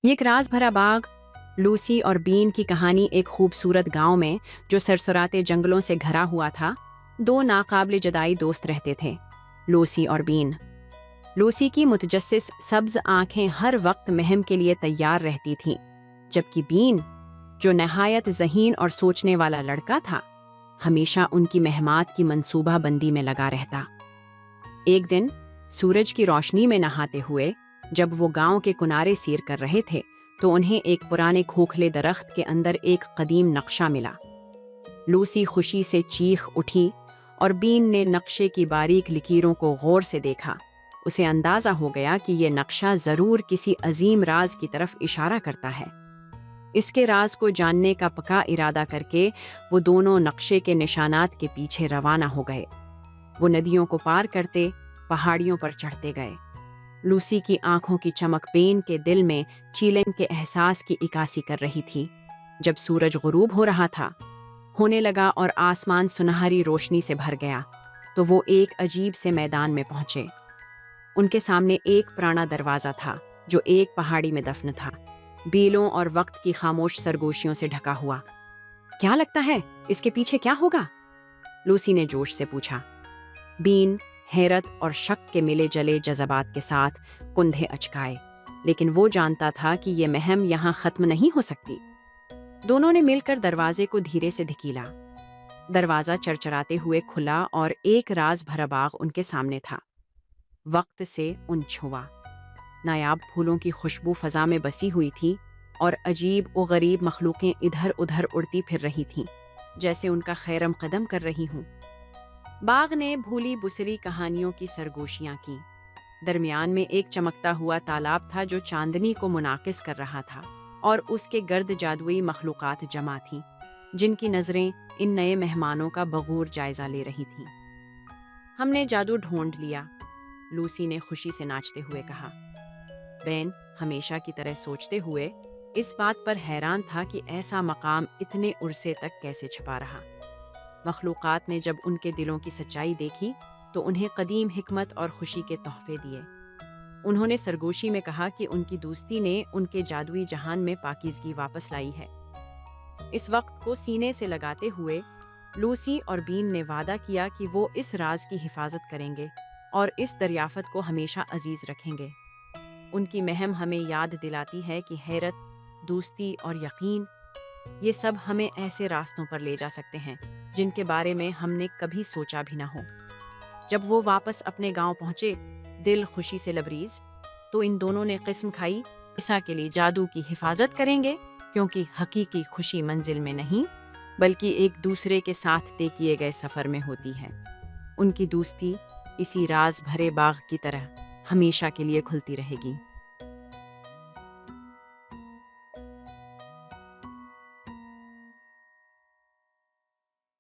एक राज भरा बाग। लूसी और बीन की कहानी एक खूबसूरत गांव में जो सरसराते जंगलों से घरा हुआ था। दो नाकाबिले जुदाई दोस्त रहते थे, लूसी और बीन। लूसी की मुतजस्सिस सब्ज आंखें हर वक्त महम के लिए तैयार रहती थीं, जबकि बीन, जो नहायत ज़हीन और सोचने वाला लड़का था, हमेशा उनकी महमात की मंसूबा बंदी में लगा रहता। एक दिन सूरज की रोशनी में नहाते हुए जब वो गांव के किनारे सैर कर रहे थे तो उन्हें एक पुराने खोखले दरख्त के अंदर एक कदीम नक्शा मिला। लूसी खुशी से चीख उठी और बीन ने नक्शे की बारीक लकीरों को गौर से देखा। उसे अंदाज़ा हो गया कि ये नक्शा ज़रूर किसी अजीम राज की तरफ इशारा करता है। इसके राज को जानने का पक्का इरादा करके वो दोनों नक्शे के निशानात के पीछे रवाना हो गए। वो नदियों को पार करते पहाड़ियों पर चढ़ते गए। लूसी की आंखों की चमक बेन के दिल में चीलन के एहसास की इकासी कर रही थी। जब सूरज गुरूब हो रहा था, होने लगा और आसमान सुनहरी रोशनी से भर गया, तो वो एक अजीब से मैदान में पहुंचे। उनके सामने एक पुराना दरवाज़ा था जो एक पहाड़ी में दफन था, बीलों और वक्त की खामोश सरगोशियों से ढका हुआ। क्या लगता है, इसके पीछे क्या होगा? लूसी ने जोश से पूछा। बीन हैरत और शक के मिले जले जज्बात के साथ कुंधे अचकाए, लेकिन वो जानता था कि ये महम यहाँ ख़त्म नहीं हो सकती। दोनों ने मिलकर दरवाजे को धीरे से धकेला। दरवाज़ा चरचराते हुए खुला और एक राज भरा बाग उनके सामने था। वक्त से उनछ हुआ। नायाब फूलों की खुशबू फ़ज़ा में बसी हुई थी और अजीब व गरीब मखलूक़ें इधर उधर उड़ती फिर रही थीं, जैसे उनका खैरम कदम कर रही हूँ। बाग ने भूली बुसरी कहानियों की सरगोशियां की। दरमियान में एक चमकता हुआ तालाब था जो चांदनी को मुनाकिस कर रहा था, और उसके गर्द जादुई मखलूक़ात जमा थीं, जिनकी नज़रें इन नए मेहमानों का बगूर जायज़ा ले रही थीं। हमने जादू ढूंढ लिया, लूसी ने खुशी से नाचते हुए कहा। बेन हमेशा की तरह सोचते हुए इस बात पर हैरान था कि ऐसा मकाम इतने उरसे तक कैसे छिपा रहा। मखलूक़ात ने जब उनके दिलों की सच्चाई देखी तो उन्हें कदीम हिकमत और खुशी के तोहफे दिए। उन्होंने सरगोशी में कहा कि उनकी दोस्ती ने उनके जादुई जहान में पाकीज़गी वापस लाई है। इस वक्त को सीने से लगाते हुए लूसी और बीन ने वादा किया कि वो इस राज की हिफाजत करेंगे और इस दरियाफत को हमेशा अजीज रखेंगे। उनकी महम हमें याद दिलाती है कि हैरत, दोस्ती और यकीन, ये सब हमें ऐसे रास्तों पर ले जा सकते हैं जिनके बारे में हमने कभी सोचा भी ना हो। जब वो वापस अपने गांव पहुंचे, दिल खुशी से लबरीज, तो इन दोनों ने किस्म खाई ईसा के लिए जादू की हिफाजत करेंगे, क्योंकि हकीकी खुशी मंजिल में नहीं बल्कि एक दूसरे के साथ तय किए गए सफ़र में होती है। उनकी दोस्ती इसी राज भरे बाग की तरह हमेशा के लिए खुलती रहेगी।